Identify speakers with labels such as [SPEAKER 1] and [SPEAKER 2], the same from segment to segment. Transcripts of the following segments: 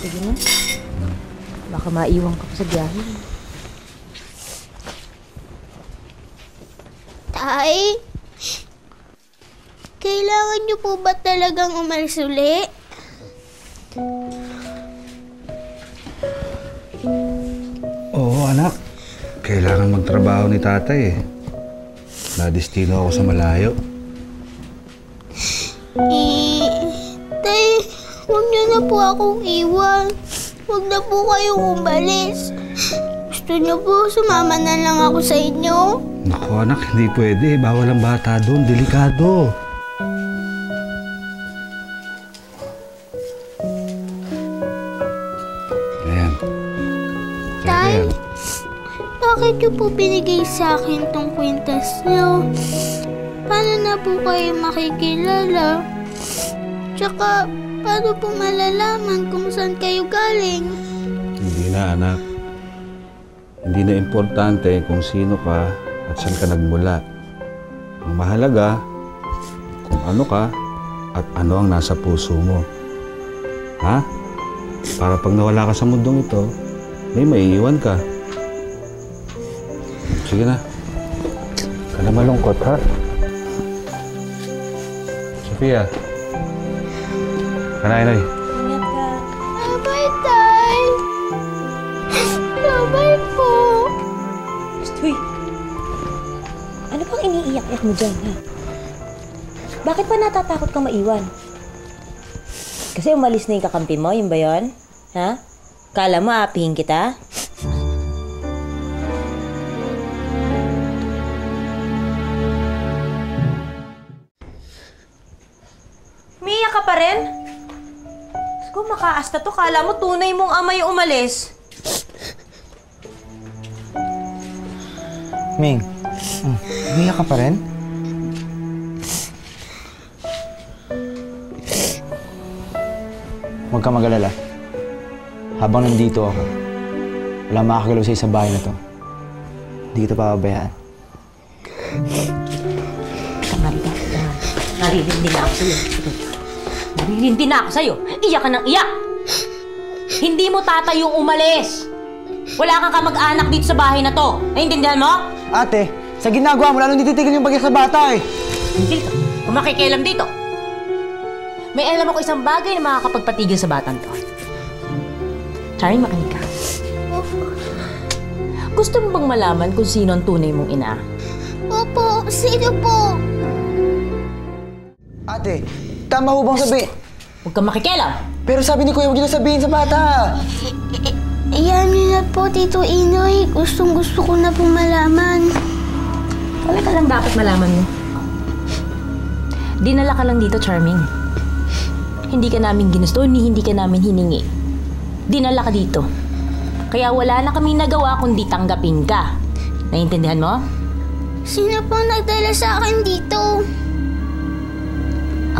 [SPEAKER 1] Sige na. Baka maiwan ka pa sa biyahe.
[SPEAKER 2] Tay? Kailangan niyo po ba talagang umalis uli?
[SPEAKER 3] Oo, anak. Kailangan magtrabaho ni tatay eh. Nadestino ako sa malayo.
[SPEAKER 2] Tay, huwag niyo na po akong iwan. Huwag na po kayong umalis. Gusto niyo po, sumama na lang ako sa inyo.
[SPEAKER 3] Naku anak, hindi pwede. Bawal ang bata doon. Delikado. Ayan.
[SPEAKER 2] Tay, bakit niyo po binigay sa akin tong kwintas niyo? Paano na po kayo makikilala? Tsaka, paano po malalaman kung saan kayo galing?
[SPEAKER 3] Hindi na anak. Hindi na importante kung sino ka at saan ka nagmula. Ang mahalaga, kung ano ka at ano ang nasa puso mo. Ha? Para pag nawala ka sa mundong ito, may maiiwan ka. Sige na. Ka na malungkot, ha? Sophia. Kanain na.
[SPEAKER 1] Ingat ka.
[SPEAKER 2] Bye-bye, Tay! Bye-bye po!
[SPEAKER 1] Uy! Ano pang iniiyak-iyak mo dyan, ha? Bakit pa natatakot kang maiwan? Kasi umalis na yung kakampi mo, yun ba yun? Ha? Kala mo aapihin kita? Umiiyak ka pa rin? Kung makaasta to, kala mo tunay mong ama yung umalis.
[SPEAKER 4] Ming, umiyak ka pa rin? Huwag ka mag-alala. Habang nandito ako, wala makakagalaw sa'yo sa bahay na to. Hindi kita papabayaan.
[SPEAKER 1] Marita, naririndi na ako sa'yo. Naririndi na ako sa'yo. Iyak ka ng iyak! Hindi mo tatayong umalis! Wala kang kamag-anak dito sa bahay na to. Naiintindihan mo?
[SPEAKER 4] Ate, sa ginagawa mo, lalong titigil yung bagay sa bata eh.
[SPEAKER 1] Hindi ka. Kung makikialam dito. May alam ako isang bagay na makakapagpatigil sa batang to. Charing, makinig ka. Gusto mo bang malaman kung sino ang tunay mong ina?
[SPEAKER 2] Opo, sino po?
[SPEAKER 4] Ate, tama ho bang sabihin?
[SPEAKER 1] Huwag kang makikialam.
[SPEAKER 4] Pero sabi ni Kuya, huwag niyo na sabihin sa bata.
[SPEAKER 2] Iyan niyo na po, Tito Inoy. Gustong-gusto ko na pong malaman.
[SPEAKER 1] Wala ka lang dapat malaman mo. Dinala ka lang dito, Charming. Hindi ka namin ginusto, hindi ka namin hiningi. Dinala ka dito. Kaya wala na kami nagawa kundi tanggapin ka. Naiintindihan mo?
[SPEAKER 2] Sino pong nagdala sa akin dito?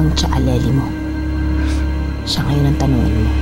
[SPEAKER 1] Ang tsa-aleli mo. Siya ngayon ang tanungin mo.